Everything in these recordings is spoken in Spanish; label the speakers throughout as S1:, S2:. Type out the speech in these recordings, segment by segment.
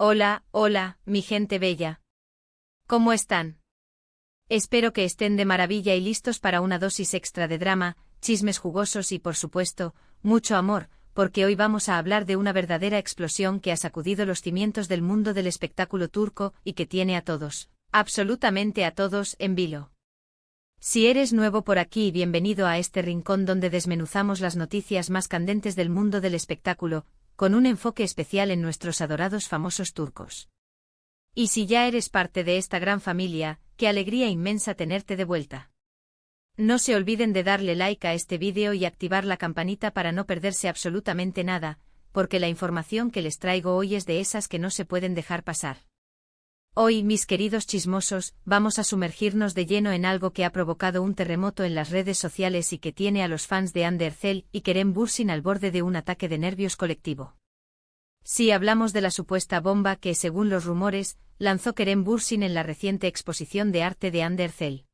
S1: Hola, hola, mi gente bella. ¿Cómo están? Espero que estén de maravilla y listos para una dosis extra de drama, chismes jugosos y, por supuesto, mucho amor, porque hoy vamos a hablar de una verdadera explosión que ha sacudido los cimientos del mundo del espectáculo turco y que tiene a todos, absolutamente a todos, en vilo. Si eres nuevo por aquí, bienvenido a este rincón donde desmenuzamos las noticias más candentes del mundo del espectáculo, con un enfoque especial en nuestros adorados famosos turcos. Y si ya eres parte de esta gran familia, qué alegría inmensa tenerte de vuelta. No se olviden de darle like a este vídeo y activar la campanita para no perderse absolutamente nada, porque la información que les traigo hoy es de esas que no se pueden dejar pasar. Hoy, mis queridos chismosos, vamos a sumergirnos de lleno en algo que ha provocado un terremoto en las redes sociales y que tiene a los fans de Hande Erçel y Kerem Bürsin al borde de un ataque de nervios colectivo. Sí, hablamos de la supuesta bomba que, según los rumores, lanzó Kerem Bürsin en la reciente exposición de arte de Hande Erçel.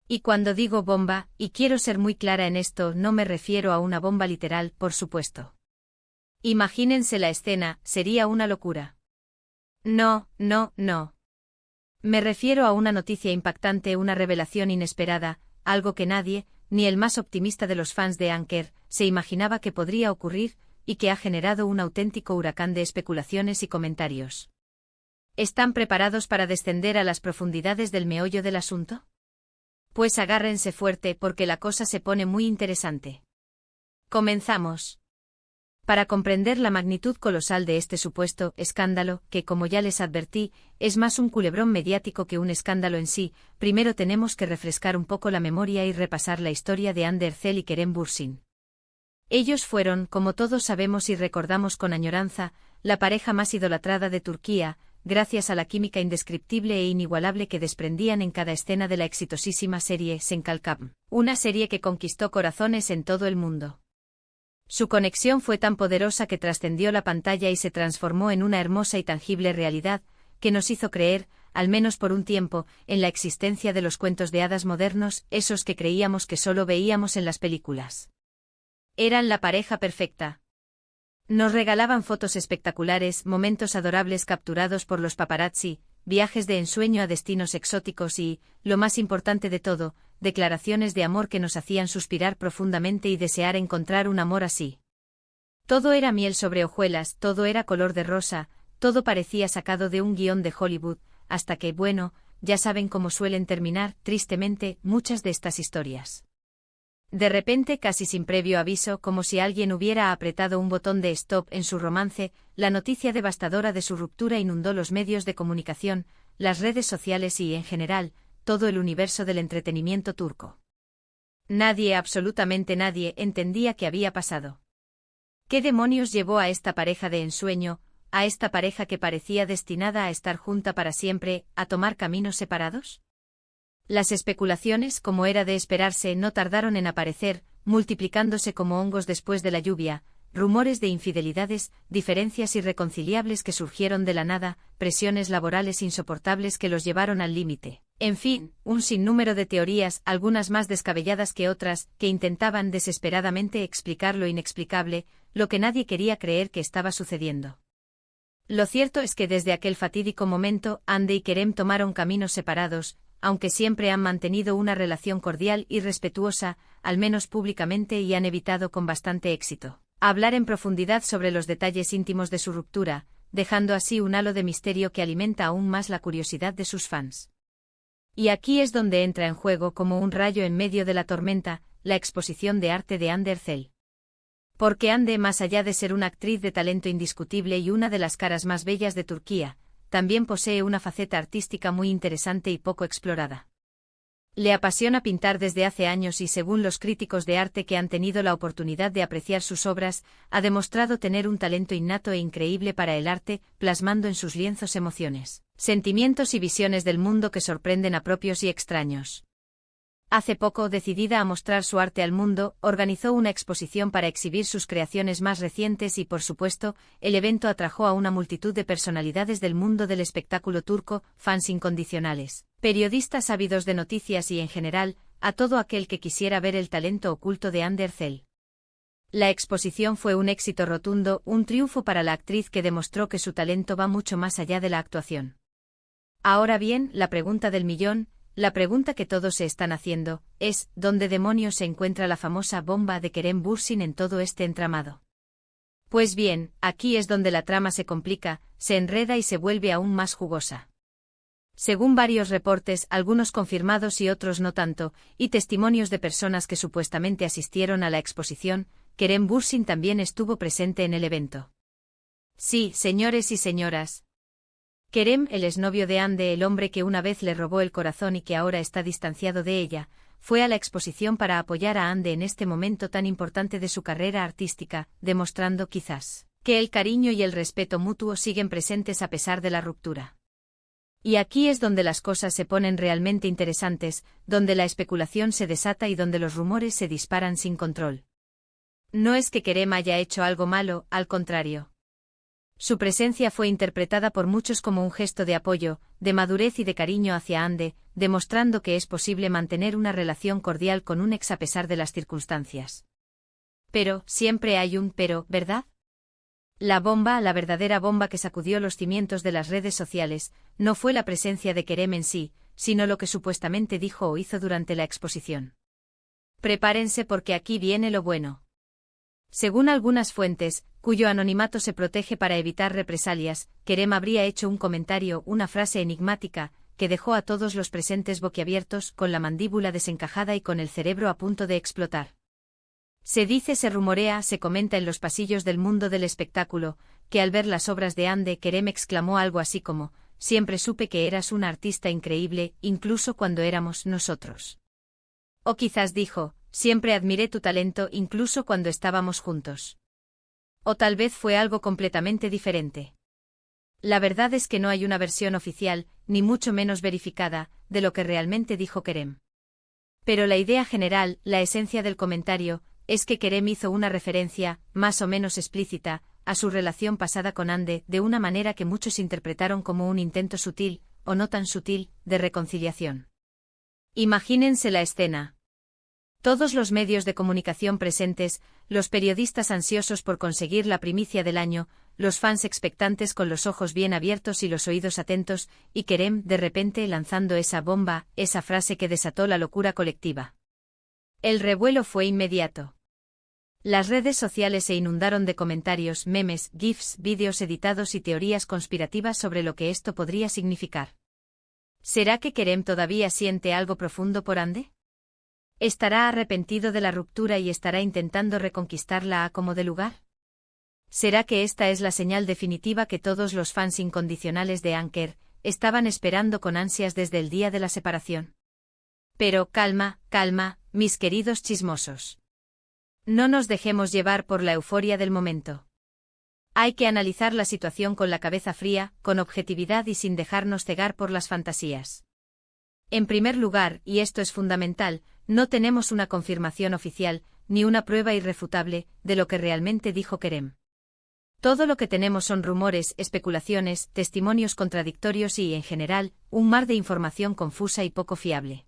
S1: Y cuando digo bomba, y quiero ser muy clara en esto, no me refiero a una bomba literal, por supuesto. Imagínense la escena, sería una locura. No. Me refiero a una noticia impactante, una revelación inesperada, algo que nadie, ni el más optimista de los fans de Anker, se imaginaba que podría ocurrir, y que ha generado un auténtico huracán de especulaciones y comentarios. ¿Están preparados para descender a las profundidades del meollo del asunto? Pues agárrense fuerte porque la cosa se pone muy interesante. Comenzamos. Para comprender la magnitud colosal de este supuesto escándalo, que como ya les advertí, es más un culebrón mediático que un escándalo en sí, primero tenemos que refrescar un poco la memoria y repasar la historia de Hande Erçel y Kerem Bürsin. Ellos fueron, como todos sabemos y recordamos con añoranza, la pareja más idolatrada de Turquía, gracias a la química indescriptible e inigualable que desprendían en cada escena de la exitosísima serie Sen Kalkam, una serie que conquistó corazones en todo el mundo. Su conexión fue tan poderosa que trascendió la pantalla y se transformó en una hermosa y tangible realidad, que nos hizo creer, al menos por un tiempo, en la existencia de los cuentos de hadas modernos, esos que creíamos que solo veíamos en las películas. Eran la pareja perfecta. Nos regalaban fotos espectaculares, momentos adorables capturados por los paparazzi, viajes de ensueño a destinos exóticos y, lo más importante de todo, declaraciones de amor que nos hacían suspirar profundamente y desear encontrar un amor así. Todo era miel sobre hojuelas, todo era color de rosa, todo parecía sacado de un guión de Hollywood, hasta que, bueno, ya saben cómo suelen terminar, tristemente, muchas de estas historias. De repente, casi sin previo aviso, como si alguien hubiera apretado un botón de stop en su romance, la noticia devastadora de su ruptura inundó los medios de comunicación, las redes sociales y, en general, todo el universo del entretenimiento turco. Nadie, absolutamente nadie, entendía qué había pasado. ¿Qué demonios llevó a esta pareja de ensueño, a esta pareja que parecía destinada a estar junta para siempre, a tomar caminos separados? Las especulaciones, como era de esperarse, no tardaron en aparecer, multiplicándose como hongos después de la lluvia, rumores de infidelidades, diferencias irreconciliables que surgieron de la nada, presiones laborales insoportables que los llevaron al límite. En fin, un sinnúmero de teorías, algunas más descabelladas que otras, que intentaban desesperadamente explicar lo inexplicable, lo que nadie quería creer que estaba sucediendo. Lo cierto es que desde aquel fatídico momento, Hande y Kerem tomaron caminos separados, aunque siempre han mantenido una relación cordial y respetuosa, al menos públicamente, y han evitado con bastante éxito hablar en profundidad sobre los detalles íntimos de su ruptura, dejando así un halo de misterio que alimenta aún más la curiosidad de sus fans. Y aquí es donde entra en juego, como un rayo en medio de la tormenta, la exposición de arte de Hande Erçel. Porque Hande, más allá de ser una actriz de talento indiscutible y una de las caras más bellas de Turquía, también posee una faceta artística muy interesante y poco explorada. Le apasiona pintar desde hace años y, según los críticos de arte que han tenido la oportunidad de apreciar sus obras, ha demostrado tener un talento innato e increíble para el arte, plasmando en sus lienzos emociones, sentimientos y visiones del mundo que sorprenden a propios y extraños. Hace poco, decidida a mostrar su arte al mundo, organizó una exposición para exhibir sus creaciones más recientes y, por supuesto, el evento atrajo a una multitud de personalidades del mundo del espectáculo turco, fans incondicionales, periodistas ávidos de noticias y, en general, a todo aquel que quisiera ver el talento oculto de Hande Erçel. La exposición fue un éxito rotundo, un triunfo para la actriz que demostró que su talento va mucho más allá de la actuación. Ahora bien, la pregunta del millón, la pregunta que todos se están haciendo, es, ¿dónde demonios se encuentra la famosa bomba de Kerem Bürsin en todo este entramado? Pues bien, aquí es donde la trama se complica, se enreda y se vuelve aún más jugosa. Según varios reportes, algunos confirmados y otros no tanto, y testimonios de personas que supuestamente asistieron a la exposición, Kerem Bürsin también estuvo presente en el evento. Sí, señores y señoras. Kerem, el exnovio de Hande, el hombre que una vez le robó el corazón y que ahora está distanciado de ella, fue a la exposición para apoyar a Hande en este momento tan importante de su carrera artística, demostrando quizás que el cariño y el respeto mutuo siguen presentes a pesar de la ruptura. Y aquí es donde las cosas se ponen realmente interesantes, donde la especulación se desata y donde los rumores se disparan sin control. No es que Kerem haya hecho algo malo, al contrario. Su presencia fue interpretada por muchos como un gesto de apoyo, de madurez y de cariño hacia Hande, demostrando que es posible mantener una relación cordial con un ex a pesar de las circunstancias. Pero, siempre hay un pero, ¿verdad? La bomba, la verdadera bomba que sacudió los cimientos de las redes sociales, no fue la presencia de Kerem en sí, sino lo que supuestamente dijo o hizo durante la exposición. Prepárense porque aquí viene lo bueno. Según algunas fuentes, cuyo anonimato se protege para evitar represalias, Kerem habría hecho un comentario, una frase enigmática, que dejó a todos los presentes boquiabiertos, con la mandíbula desencajada y con el cerebro a punto de explotar. Se dice, se rumorea, se comenta en los pasillos del mundo del espectáculo, que al ver las obras de Hande, Kerem exclamó algo así como, «Siempre supe que eras una artista increíble, incluso cuando éramos nosotros». O quizás dijo, «Siempre admiré tu talento incluso cuando estábamos juntos». O tal vez fue algo completamente diferente. La verdad es que no hay una versión oficial, ni mucho menos verificada, de lo que realmente dijo Kerem. Pero la idea general, la esencia del comentario, es que Kerem hizo una referencia, más o menos explícita, a su relación pasada con Hande, de una manera que muchos interpretaron como un intento sutil, o no tan sutil, de reconciliación. Imagínense la escena. Todos los medios de comunicación presentes, los periodistas ansiosos por conseguir la primicia del año, los fans expectantes con los ojos bien abiertos y los oídos atentos, y Kerem, de repente, lanzando esa bomba, esa frase que desató la locura colectiva. El revuelo fue inmediato. Las redes sociales se inundaron de comentarios, memes, gifs, vídeos editados y teorías conspirativas sobre lo que esto podría significar. ¿Será que Kerem todavía siente algo profundo por Hande? ¿Estará arrepentido de la ruptura y estará intentando reconquistarla a como de lugar? ¿Será que esta es la señal definitiva que todos los fans incondicionales de Anker estaban esperando con ansias desde el día de la separación? Pero calma, calma, mis queridos chismosos. No nos dejemos llevar por la euforia del momento. Hay que analizar la situación con la cabeza fría, con objetividad y sin dejarnos cegar por las fantasías. En primer lugar, y esto es fundamental, no tenemos una confirmación oficial, ni una prueba irrefutable, de lo que realmente dijo Kerem. Todo lo que tenemos son rumores, especulaciones, testimonios contradictorios y, en general, un mar de información confusa y poco fiable.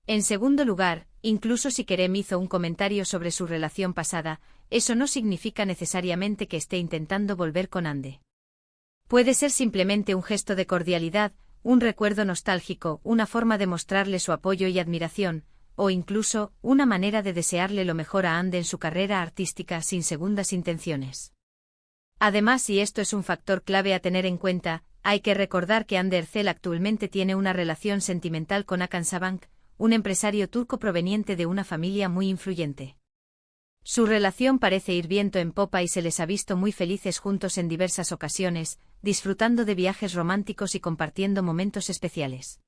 S1: En segundo lugar, incluso si Kerem hizo un comentario sobre su relación pasada, eso no significa necesariamente que esté intentando volver con Hande. Puede ser simplemente un gesto de cordialidad, un recuerdo nostálgico, una forma de mostrarle su apoyo y admiración, o incluso, una manera de desearle lo mejor a Hande en su carrera artística sin segundas intenciones. Además, y esto es un factor clave a tener en cuenta, hay que recordar que Hande Erçel actualmente tiene una relación sentimental con Hakan Sabank, un empresario turco proveniente de una familia muy influyente. Su relación parece ir viento en popa y se les ha visto muy felices juntos en diversas ocasiones, disfrutando de viajes románticos y compartiendo momentos especiales.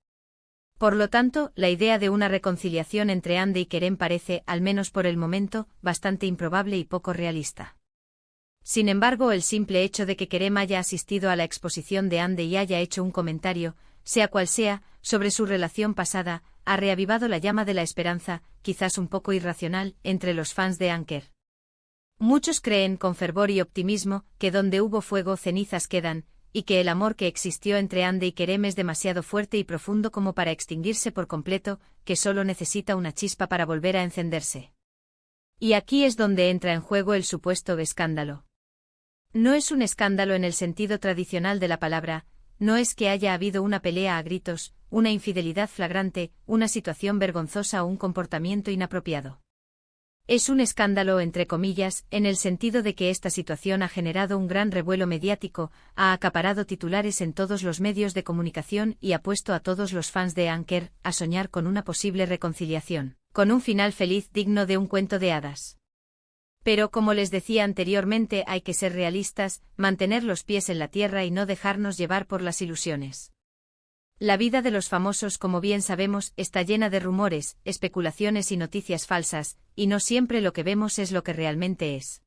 S1: Por lo tanto, la idea de una reconciliación entre Hande y Kerem parece, al menos por el momento, bastante improbable y poco realista. Sin embargo, el simple hecho de que Kerem haya asistido a la exposición de Hande y haya hecho un comentario, sea cual sea, sobre su relación pasada, ha reavivado la llama de la esperanza, quizás un poco irracional, entre los fans de Anker. Muchos creen con fervor y optimismo que donde hubo fuego cenizas quedan, y que el amor que existió entre Hande y Kerem es demasiado fuerte y profundo como para extinguirse por completo, que solo necesita una chispa para volver a encenderse. Y aquí es donde entra en juego el supuesto escándalo. No es un escándalo en el sentido tradicional de la palabra, no es que haya habido una pelea a gritos, una infidelidad flagrante, una situación vergonzosa o un comportamiento inapropiado. Es un escándalo entre comillas, en el sentido de que esta situación ha generado un gran revuelo mediático, ha acaparado titulares en todos los medios de comunicación y ha puesto a todos los fans de Anker a soñar con una posible reconciliación, con un final feliz digno de un cuento de hadas. Pero como les decía anteriormente, hay que ser realistas, mantener los pies en la tierra y no dejarnos llevar por las ilusiones. La vida de los famosos, como bien sabemos, está llena de rumores, especulaciones y noticias falsas, y no siempre lo que vemos es lo que realmente es.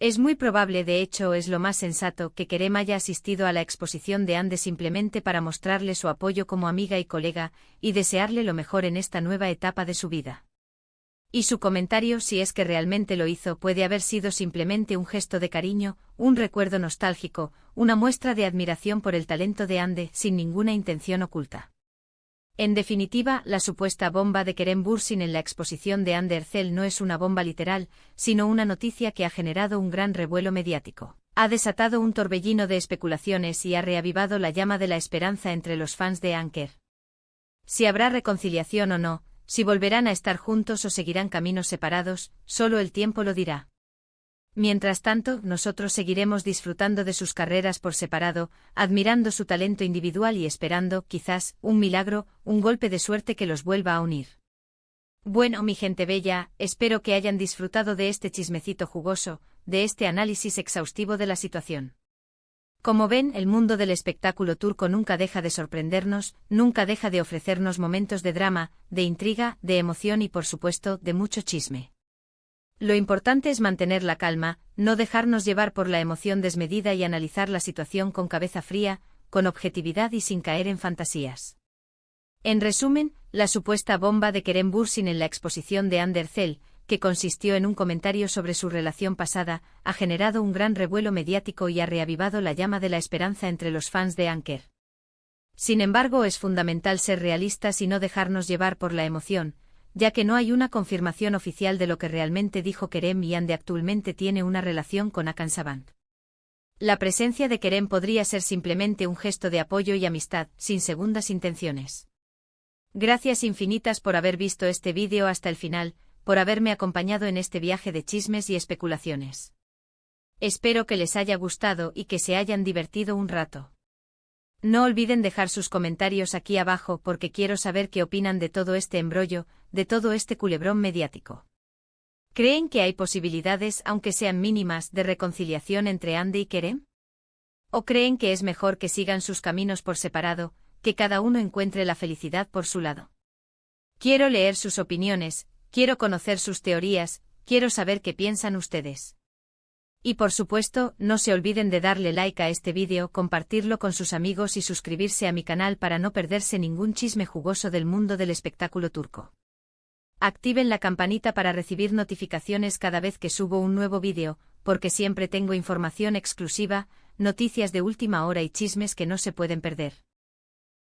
S1: Es muy probable, de hecho es lo más sensato, que Kerem haya asistido a la exposición de Ande simplemente para mostrarle su apoyo como amiga y colega, y desearle lo mejor en esta nueva etapa de su vida. Y su comentario, si es que realmente lo hizo, puede haber sido simplemente un gesto de cariño, un recuerdo nostálgico, una muestra de admiración por el talento de Ande, sin ninguna intención oculta. En definitiva, la supuesta bomba de Kerem Bürsin en la exposición de Hande Erçel no es una bomba literal, sino una noticia que ha generado un gran revuelo mediático. Ha desatado un torbellino de especulaciones y ha reavivado la llama de la esperanza entre los fans de Anker. Si habrá reconciliación o no, si volverán a estar juntos o seguirán caminos separados, solo el tiempo lo dirá. Mientras tanto, nosotros seguiremos disfrutando de sus carreras por separado, admirando su talento individual y esperando, quizás, un milagro, un golpe de suerte que los vuelva a unir. Bueno, mi gente bella, espero que hayan disfrutado de este chismecito jugoso, de este análisis exhaustivo de la situación. Como ven, el mundo del espectáculo turco nunca deja de sorprendernos, nunca deja de ofrecernos momentos de drama, de intriga, de emoción y por supuesto, de mucho chisme. Lo importante es mantener la calma, no dejarnos llevar por la emoción desmedida y analizar la situación con cabeza fría, con objetividad y sin caer en fantasías. En resumen, la supuesta bomba de Kerem Bürsin en la exposición de Hande Erçel, que consistió en un comentario sobre su relación pasada, ha generado un gran revuelo mediático y ha reavivado la llama de la esperanza entre los fans de Anker. Sin embargo, es fundamental ser realistas y no dejarnos llevar por la emoción, ya que no hay una confirmación oficial de lo que realmente dijo Kerem y Hande actualmente tiene una relación con Hakan Sabancı. La presencia de Kerem podría ser simplemente un gesto de apoyo y amistad, sin segundas intenciones. Gracias infinitas por haber visto este vídeo hasta el final, por haberme acompañado en este viaje de chismes y especulaciones. Espero que les haya gustado y que se hayan divertido un rato. No olviden dejar sus comentarios aquí abajo porque quiero saber qué opinan de todo este embrollo, de todo este culebrón mediático. ¿Creen que hay posibilidades, aunque sean mínimas, de reconciliación entre Hande y Kerem? ¿O creen que es mejor que sigan sus caminos por separado, que cada uno encuentre la felicidad por su lado? Quiero leer sus opiniones, quiero conocer sus teorías, quiero saber qué piensan ustedes. Y por supuesto, no se olviden de darle like a este vídeo, compartirlo con sus amigos y suscribirse a mi canal para no perderse ningún chisme jugoso del mundo del espectáculo turco. Activen la campanita para recibir notificaciones cada vez que subo un nuevo vídeo, porque siempre tengo información exclusiva, noticias de última hora y chismes que no se pueden perder.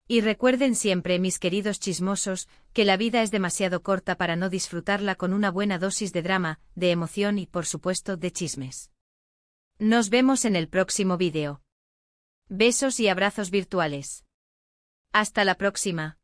S1: Y recuerden siempre, mis queridos chismosos, que la vida es demasiado corta para no disfrutarla con una buena dosis de drama, de emoción y, por supuesto, de chismes. Nos vemos en el próximo vídeo. Besos y abrazos virtuales. Hasta la próxima.